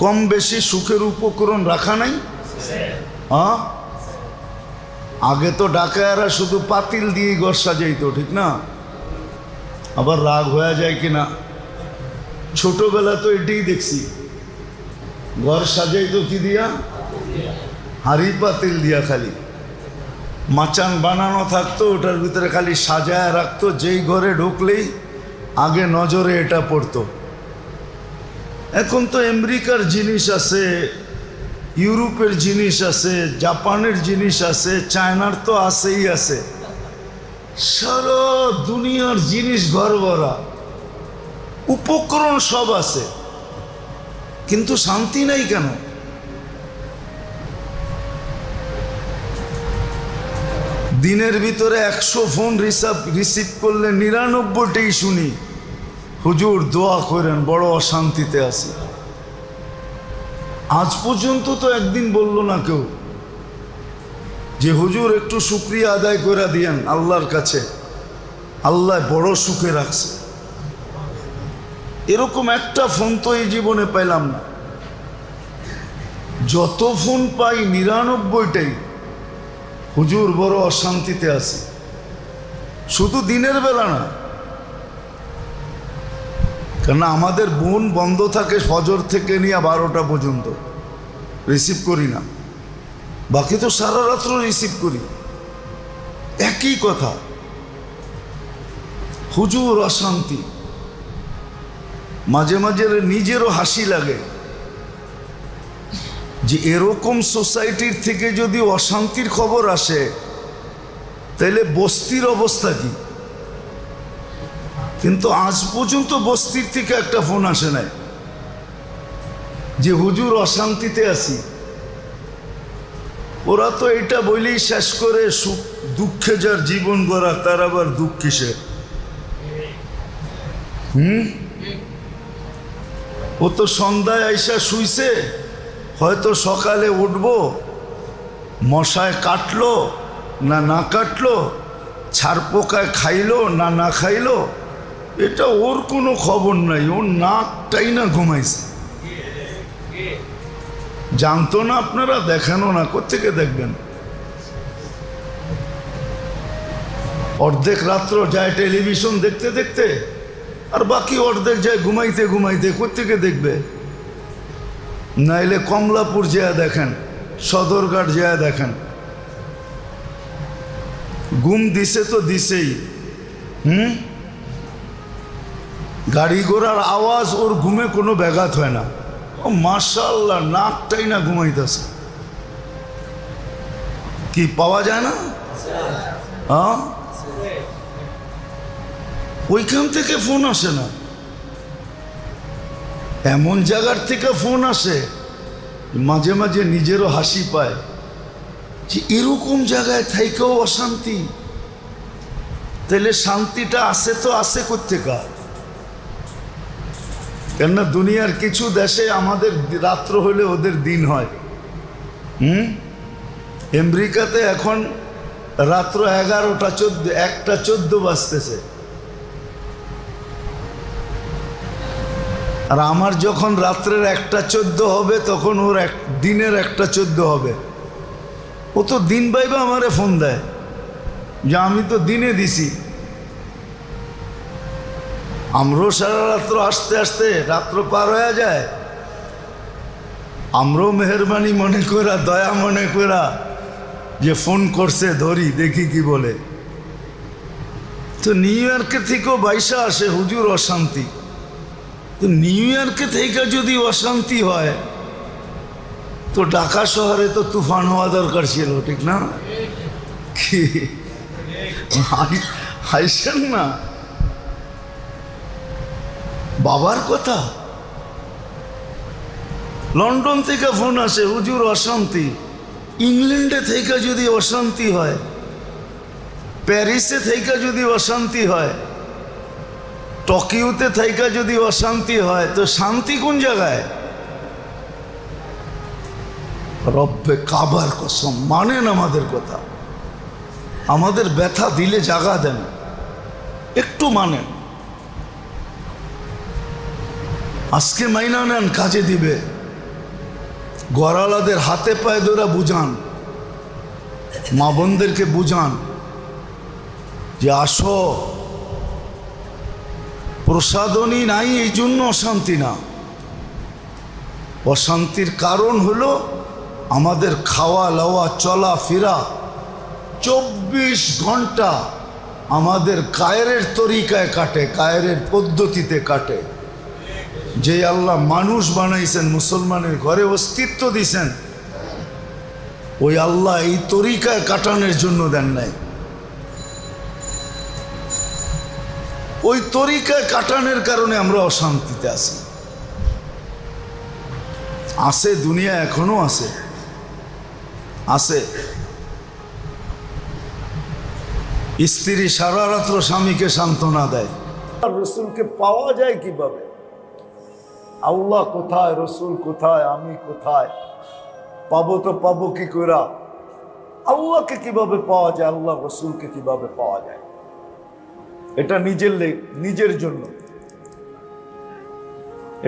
কম বেশি সুখের উপকরণ রাখা নাই? হ্যাঁ, আগে তো ডাকায়ারা শুধু পাতিল দিয়ে ঘর সাজাইতো, ঠিক না? আবার রাগ হয়ে যায় কিনা, ছোটবেলা তো এটাই দেখছি, ঘর সাজাইতো কি দিয়া? হাড়ি পাতিল দিয়া। খালি মাচান বানানো থাকতো, ওটার ভিতরে খালি সাজায় রাখতো। যেই ঘরে ঢুকলেই আগে নজরে এটা পড়তো। এখন তো আমেরিকার জিনিস আছে, ইউরোপের জিনিস আছে, জাপানের জিনিস আছে, চায়নার তো আছেই আছে। সারা দুনিয়ার জিনিস ঘর ভরা, উপকরণ সব আছে, কিন্তু শান্তি নাই কেন? দিনের ভিতরে 100 ফোন রিসিভ করলে 99টেই শুনি, হুজুর দোয়া করেন, বড় অশান্তিতে আছে। আজ পর্যন্ত তো একদিন বলল না কেউ যে হুজুর একটু শুকরিয়া আদায় করে দিয়েন আল্লাহর কাছে, আল্লাহ বড় সুখে রাখছে। এরকম একটা ফোন তো এই জীবনে পাইলাম না। যত ফোন পাই 99টাই হুজুর বড় অশান্তিতে আছে। শুধু দিনের বেলা না, কেননা আমাদের বোন বন্ধ থাকে ফজর থেকে নিয়ে 12টা পর্যন্ত, রিসিভ করি না। বাকি তো সারা রাত্র রিসিভ করি, একই কথা। হুজুর অশান্তি। মাঝে মাঝে নিজেরও হাসি লাগে যে এরকম সোসাইটির থেকে যদি অশান্তির খবর আসে তাহলে বস্তির অবস্থা কি। কিন্তু আজ পর্যন্ত বস্তির থেকে একটা ফোন আসে নাই যে হুজুর অশান্তিতে আছি। ওরা তো এটা বলেই শেষ করে, সুখ দুঃখে যার জীবন গড়া তার আবার দুঃখ কিসের। ও তো সন্ধ্যায় আইসা শুইছে, হয়তো সকালে উঠবো, মশায় কাটলো না না কাটলো, ছাড় পোকায় খাইলো না না খাইলো, এটা ওর কোনো খবর নাই। ওর নাকটাই না ঘুমাইছে। জানতো না আপনারা, দেখানো না, কোত্থেকে দেখবেন। অর্ধেক রাত্র যায় টেলিভিশন দেখতে দেখতে, আর বাকি অর্ধেক যায় ঘুমাইতে ঘুমাইতে। কোত্থেকে দেখবে? নাইলে কমলাপুর যেয়া দেখেন, সদরঘাট যেয়া দেখেন। ঘুম দিছে তো দিছেই। গাড়ি ঘোড়ার আওয়াজ ওর ঘুমে কোনো ব্যাঘাত হয় না। ও মাশাআল্লাহ, নাকটাই না ঘুমাইতেছে। কি পাওয়া যায় না? হ্যাঁ, ওইখান থেকে ফোন আসে না, এমন জায়গার থেকে ফোন আসে মাঝে মাঝে নিজেরও হাসি পায় যে এরকম জায়গায় থাইকেও অশান্তি। তাহলে শান্তিটা আছে তো আছে কোত্থেকা? কেননা দুনিয়ার কিছু দেশে আমাদের রাত্র হলে ওদের দিন হয়। আমেরিকাতে এখন রাত্র 11টা 14, 1টা 14 বাজতেছে। আর আমার যখন রাত্রের 1টা 14 হবে তখন ওর দিনের 1টা 14 হবে। ও তো দিন বাইবা আমারে ফোন দেয় যে আমি তো দিনে দিছি। আমরাও সারা রাত্র আসতে আসতে রাত্র পার হয়ে যায়। আমরাও মেহরবানি মনে করা, দয়া মনে করা যে ফোন করছে, ধরি দেখি কি বলে। তো নিউ ইয়র্কের থেকেও বাইসা আসে হুজুর অশান্তি। তো নিউ ইয়র্কে থেকে যদি অশান্তি হয় তো ঢাকা শহরে তো তুফান হওয়া দরকার ছিল, ঠিক না? কি হাইছেন না? বাবার কথা। লন্ডন থেকে ফোন আসে, হুজুর অশান্তি। ইংল্যান্ডে থেকে যদি অশান্তি হয়, প্যারিসে থেকে যদি অশান্তি হয়, টোকিওতে থেকে যদি অশান্তি হয়, তো শান্তি কোন জায়গায়? রব্বে কাবার কসম, মানেন আমাদের কথা। আমাদের ব্যথা দিলে জাগা দেন, একটু মানেন। আজকে মাইনা নেন, কাজে দিবে। গড়ালাদের হাতে পায়ে ধরে বুঝান, মা বোনদেরকে বুঝান যে আসো, প্রসাদনী নাই এই জন্য অশান্তি না। অশান্তির কারণ হলো আমাদের খাওয়া লওয়া চলা ফেরা 24 ঘন্টা আমাদের কায়েরের তরিকায় কাটে, কায়েরের পদ্ধতিতে কাটে। যে আল্লাহ মানুষ বানাইছেন, মুসলমানের ঘরে অস্তিত্ব দিছেন, ওই আল্লাহ এই তরিকায় কাটানোর জন্য দেন নাই। ওই তরিকায় কাটানোর কারণে আমরা অশান্তিতে আছি। আছে, দুনিয়া এখনো আছে, আছে। স্ত্রী সারা রাত্র স্বামীকে সান্ত্বনা দেয়। আর রসুলকে পাওয়া যায় কিভাবে? আল্লাহ কোথায়, রসুল কোথায়, আমি কোথায়? পাবো তো পাবো কি করে? আল্লাহকে কিভাবে পাওয়া যায়, আল্লাহ রসুলকে কিভাবে পাওয়া যায়? এটা নিজের জন্য,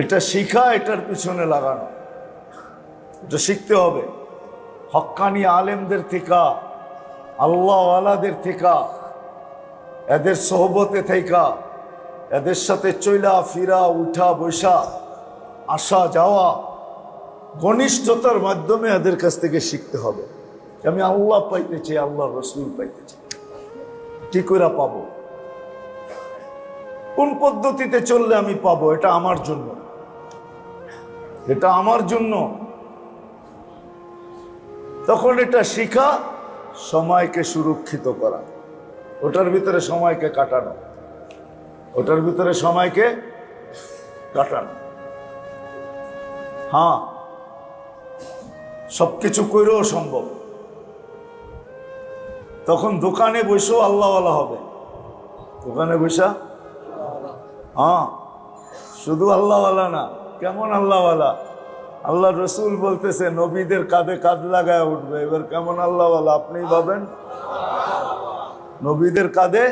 এটা শিখা, এটার পিছনে লাগানো, এটা শিখতে হবে। হক্কানি আলেমদের থেকে, আল্লাহওয়ালাদের থেকে, এদের সোহবতে থেকে, এদের সাথে চইলা ফিরা, উঠা বৈশা, আসা যাওয়া, ঘনিষ্ঠতার মাধ্যমে এদের কাছ থেকে শিখতে হবে। আমি আল্লাহ পাইতে চাই, আল্লাহ রসুল পাইতে চাই, কি করে পাবো? কোন পদ্ধতিতে চললে আমি পাবো, এটা আমার জন্য, এটা আমার জন্য। তখন এটা শিখা, সময়কে সুরক্ষিত করা, ওটার ভিতরে সময়কে কাটানো, ওটার ভিতরে সময়কে কাটানো। হ্যাঁ, সবকিছু করেও সম্ভব। তখন দোকানে বসেও আল্লাহওয়ালা হবে, দোকানে বসা। হ্যাঁ, শুধু আল্লাহওয়ালা না, কেমন আল্লাহওয়ালা? আল্লাহ রসুল বলতেছে নবীদের কাঁধে কাঁধ লাগায় উঠবে। এবার কেমন আল্লাহওয়ালা আপনি ভাবেন? নবীদের কাঁধে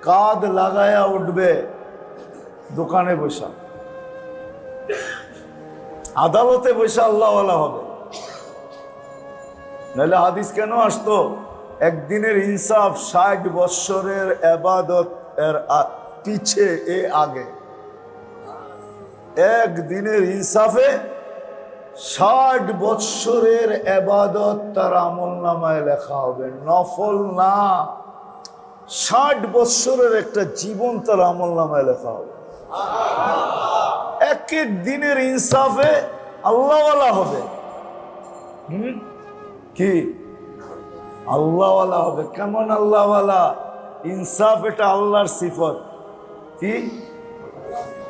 কাঁধ লাগায়া উঠবে, দোকানে বসা, আদালতে বসে আল্লাহওয়ালা হবে। নাহলে হাদিস কেন আসতো? একদিনের ইনসাফ 60 বৎসরের ইবাদত এর পিছে এ আগে। একদিনের ইনসাফে 60 বৎসরের ইবাদত তার আমলনামায় লেখা হবে, নফল না। 60 বৎসরের একটা জীবন তার আমলনামায় লেখা হবে। এক এক দিনের ইনসাফে আল্লাহওয়ালা হবে। কি আল্লাহওয়ালা হবে? কেমন আল্লাহওয়ালা? ইনসাফ এটা আল্লাহর সিফত। কি?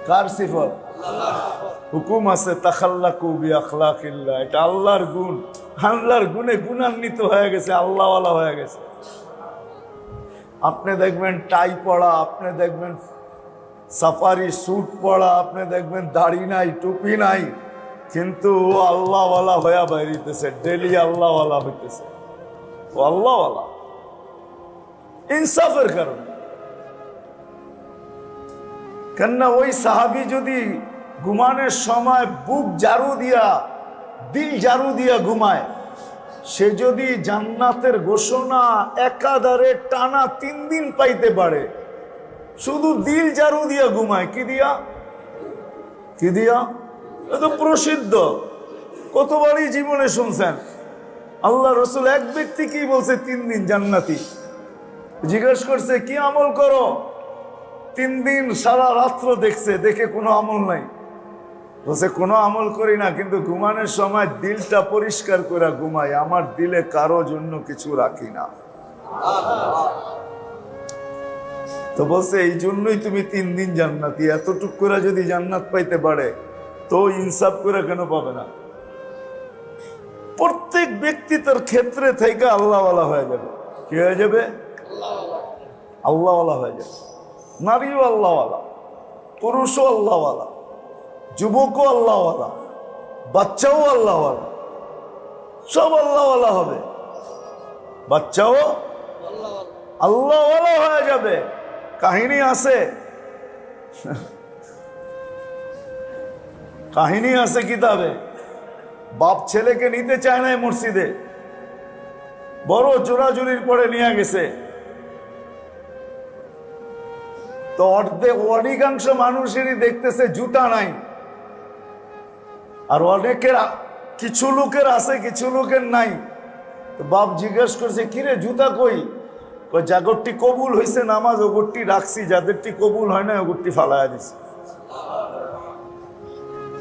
কার সিফত? হুকুম আছে তাখাল্লাকু বিআখলাকিল্লাহ, এটা আল্লাহর গুণ। আল্লাহর গুণে গুণান্বিত হয়ে গেছে, আল্লাহওয়ালা হয়ে গেছে। আপনি দেখবেন টাই পড়া, আপনি দেখবেন সাফারি স্যুট পড়া, আপনি দেখবেন দাড়ি নাই, টুপি নাই, কিন্তু ও আল্লাহওয়ালা হয়ে বাইরিতেছে, ডেলি আল্লাহওয়ালা হইতেছে। ও আল্লাহওয়ালা ইনসাফের কারণে। কেননা ওই সাহাবী যদি ঘুমানোর সময় বুক জারু দিয়া, দিল জারু দিয়া ঘুমায়, সে যদি জান্নাতের ঘোষণা একাধারে টানা 3 দিন পাইতে পারে, শুধু দিল জারু দিয়া ঘুমায়। কি দিয়া? কি দিয়া? এটা প্রসিদ্ধ, কতবারই জীবনে শুনছেন। আল্লাহ রসুল এক ব্যক্তি কি বলছে? 3 দিন জান্নাতি। জিজ্ঞেস করছে কি আমল করো? 3 দিন সারা রাত্র দেখছে, দেখে কোনো আমল নাই। বলছে কোনো আমল করি না, কিন্তু ঘুমানোর সময় দিলটা পরিষ্কার করে ঘুমাই, আমার দিলে কারো জন্য কিছু রাখি না। তো বলছে এই জন্যই তুমি 3 দিন জান্নাতি। এতটুক করে যদি জান্নাত পাইতে পারে, তো ইনসাফ করে কেন পাবে না? প্রত্যেক ব্যক্তি তার ক্ষেত্রে থেকে আল্লাহওয়ালা হয়ে যাবে। কি হয়ে যাবে? আল্লাহওয়ালা হয়ে যাবে। নারীও আল্লাহওয়ালা, পুরুষও আল্লাহওয়ালা, যুবকও আল্লাহওয়ালা, বাচ্চাও আল্লাহওয়ালা, সব আল্লাহওয়ালা হবে। বাচ্চাও আল্লাহওয়ালা হয়ে যাবে। কাহিনী আছে, কাহিনী আছে কিতাবে। বাপ ছেলেকে নিতে চায় না মসজিদে, বড় জোরাজুরির পরে নিয়ে গেছে। তো অধিকাংশ মানুষেরই দেখতেছে জুতা নাই, আর অনেকের কিছু লোকের আছে, কিছু লোকের নাই। তো বাপ জিজ্ঞেস করছে কিরে জুতা কই? জাগরটি কবুল হয়েছে নামাজ, ওগরটি রাখছি, যাদেরটি কবুল হয় না ওগরটি ফালাইয়া দিছি।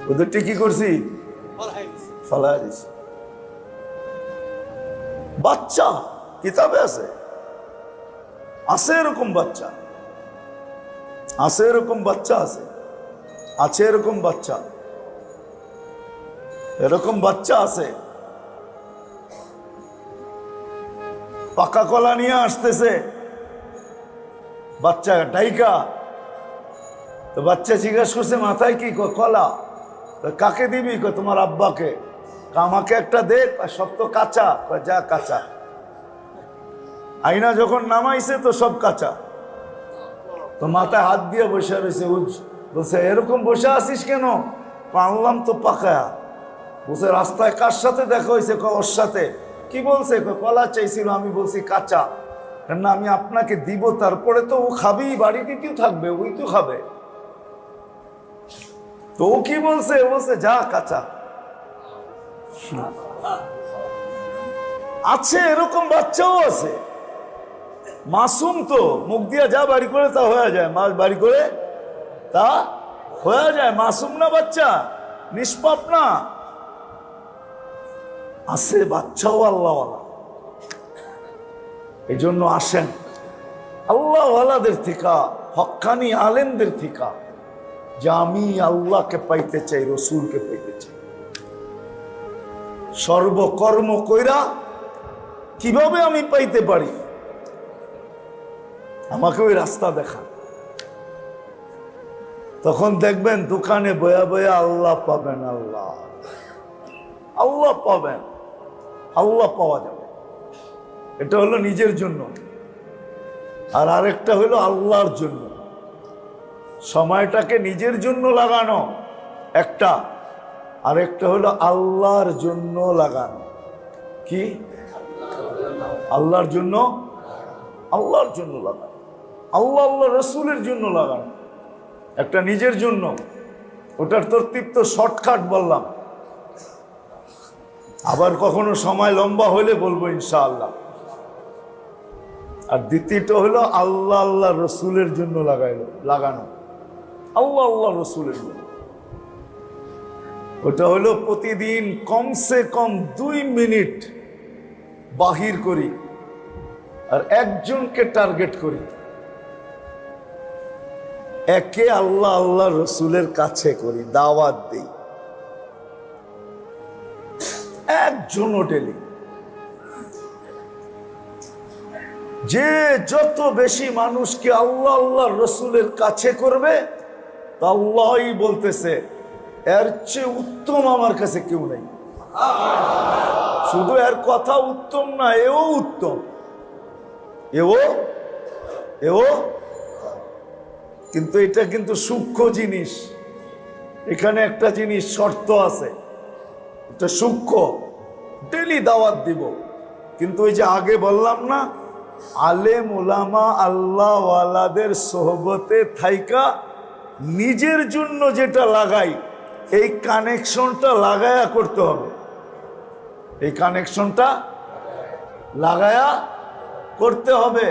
ওদেরটি কি করছি? ফালাইয়া দিছি। বাচ্চা কিতাবে আছে, আছে এরকম বাচ্চা, আছে এরকম বাচ্চা, আছে আছে এরকম বাচ্চা, এরকম বাচ্চা আছে। পাকা কলা নিয়ে আসতেছে বাচ্চা ডাইকা। তো বাচ্চা জিজ্ঞাসা করছে মাথায় কি? কলা। কাকে দিবি? তোমার আব্বাকে। আমাকে একটা দে। সব তো কাঁচা। যা কাঁচা। আইনা যখন নামাইছে তো সব কাঁচা। তো মাথায় হাত দিয়ে বসে রয়েছে। বলছে এরকম বসে আসিস কেন? আনলাম তো পাকা। বলছে রাস্তায় কার সাথে দেখা হয়েছে? ওর সাথে। কি বলছে? কলা চাইছিল। আমি বলছি কাঁচা। না আমি আপনাকে দিব, তারপরে তো ও খাবেই, বাড়িতে কেউ থাকবে, ওই তো খাবে। তো ও কি বলছে? বলছে যা কাঁচা। আছে এরকম বাচ্চাও আছে। মাসুম তো, মুখ দিয়া যা বাড়ি করে তা হয়ে যায়, মাছ বাড়ি করে তা হয়ে যায়। মাসুম না বাচ্চা, নিষ্পাপ না। আছে বাচ্চাও আল্লাহওয়ালা। এই জন্য আসেন আল্লাহওয়ালাদের থেকে, হক্কানি আলেমদের থেকে, যে আমি আল্লাহকে পাইতে চাই, রসুলকে পাইতে চাই। সর্বকর্ম কইরা কিভাবে আমি পাইতে পারি, আমাকে ওই রাস্তা দেখা। তখন দেখবেন দোকানে বয়া বয়া আল্লাহ পাবেন, আল্লাহ আল্লাহ পাবেন, আল্লাহ পাওয়া যাবে। এটা হলো নিজের জন্য, আর আরেকটা হলো আল্লাহর জন্য। সময়টাকে নিজের জন্য লাগানো একটা, আরেকটা হলো আল্লাহর জন্য লাগানো। কি? আল্লাহর জন্য, আল্লাহর জন্য লাগানো, আল্লাহ আল্লাহ রসুলের জন্য লাগানো। একটা নিজের জন্য, ওটার তরতিব তো শর্টকাট বললাম, আবার কখনো সময় লম্বা হলে বলবো ইনশাআল্লাহ। আর দ্বিতীয়টা হলো আল্লাহ আল্লাহ রসুলের জন্য লাগানো, আল্লাহ আল্লাহ রসুলের জন্য। ওটা হলো প্রতিদিন কমসে কম 2 মিনিট বাহির করি, আর একজনকে টার্গেট করি, একে আল্লাহ আল্লাহ রসুলের কাছে করি, দাওয়াত দিই, একজনও ডেলি। যে যত বেশি মানুষকে আল্লাহ আল্লাহ রসুলের কাছে করবে, তা আল্লাহই বলতেছে এর চেয়ে উত্তম আমার কাছে কেউ নেই। শুধু এর কথা উত্তম না, এও উত্তম, এও। কিন্তু এটা কিন্তু সূক্ষ্ম জিনিস। এখানে একটা জিনিস শর্ত আছে, এটা সূক্ষ্ম। ডেলি দাওয়াত দিব, কিন্তু ওই যে আগে বললাম না, আলেম ওলামা আল্লাহওয়ালাদের সোহবতে থাইকা নিজের জন্য যেটা লাগাই, এই কানেকশনটা লাগায়া করতে হবে। এই কানেকশনটা লাগায়া করতে হবে।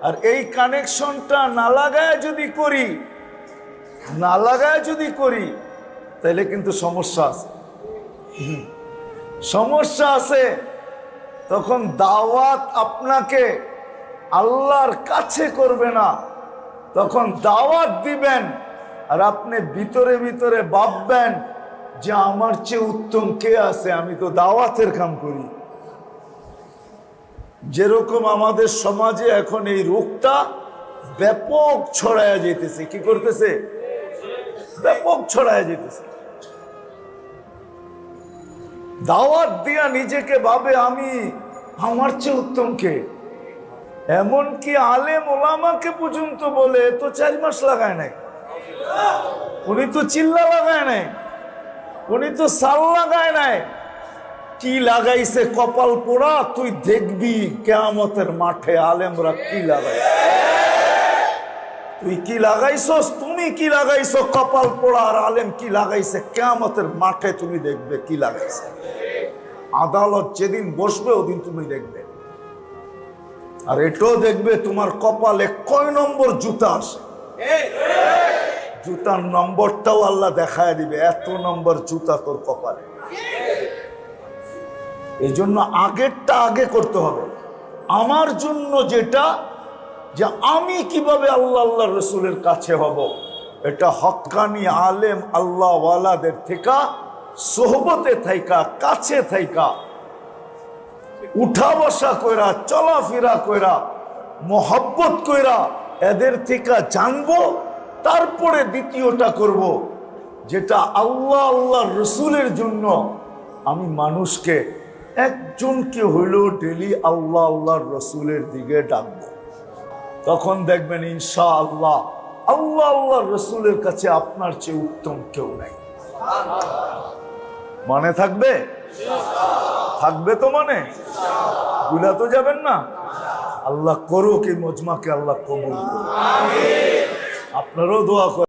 আর এই কানেকশনটা না লাগায় যদি করি তাহলে কিন্তু সমস্যা আছে, সমস্যা আছে। তখন দাওয়াত আপনাকে আল্লাহর কাছে করবে না, তখন দাওয়াত দিবেন আর আপনি ভিতরে ভিতরে ভাববেন যে আমার চেয়ে উত্তম কে আছে, আমি তো দাওয়াতের কাম করি। যেরকম আমাদের সমাজে এখন এই রোগটা ব্যাপক ছড়ায়া যেতেছে, কি করতেছে? ব্যাপক ছড়ায়া যেতেছে। দাওয়াত দিয়া নিজেকে ভাবে আমি, আমার চেয়ে উত্তম কে। এমনকি আলেম ওলামাকে পর্যন্ত বলে তো 4 মাস লাগায় নাই, উনি তো চিল্লা লাগায় নাই, উনি তো সাল লাগায় নাই। কি লাগাইছে? কপাল পোড়া। তুই দেখবি কিয়ামতের মাঠে আলেমরা কি লাগাই। তুই কি লাগাইছস? তুমি কি লাগাইছো? কপাল পোড়া। আর আলেম কি লাগাইছে? কিয়ামতের মাঠে তুমি দেখবে কি লাগাইছে। আদালত যেদিন বসবে ওদিন তুমি দেখবে। আর এটাও দেখবে তোমার কপালে কয় নম্বর জুতা আসে। জুতার নম্বরটাও আল্লাহ দেখায় দিবে, এত নম্বর জুতা তোর কপালে। এই জন্য আগেরটা আগে করতে হবে। আমার জন্য যেটা, যে আমি কিভাবে আল্লাহ আল্লাহ রসুলের কাছে হব, এটা হক্কানি আলেম আল্লাহ ওয়ালাদের থেকে সোহবতে থাইকা, কাছে থাইকা, উঠা বসা কইরা, চলাফেরা কইরা, মোহব্বত কইরা এদের থেকে জানবো। তারপরে দ্বিতীয়টা করব, যেটা আল্লাহ আল্লাহ রসুলের জন্য আমি মানুষকে একজনকে হইলেও ডেলি আল্লাহ আল্লাহ রসুলের দিকে ডাকবো। তখন দেখবেন ইনশাআল্লাহ আল্লাহ আল্লাহ রসুলের কাছে আপনার চেয়ে উত্তম কেউ নাই। মনে থাকবে? থাকবে তো মনে? ভুলা তো যাবেন না। আল্লাহ করুক এই মজমাকে, আল্লাহ কবুল করুক। আপনারাও দোয়া করেন।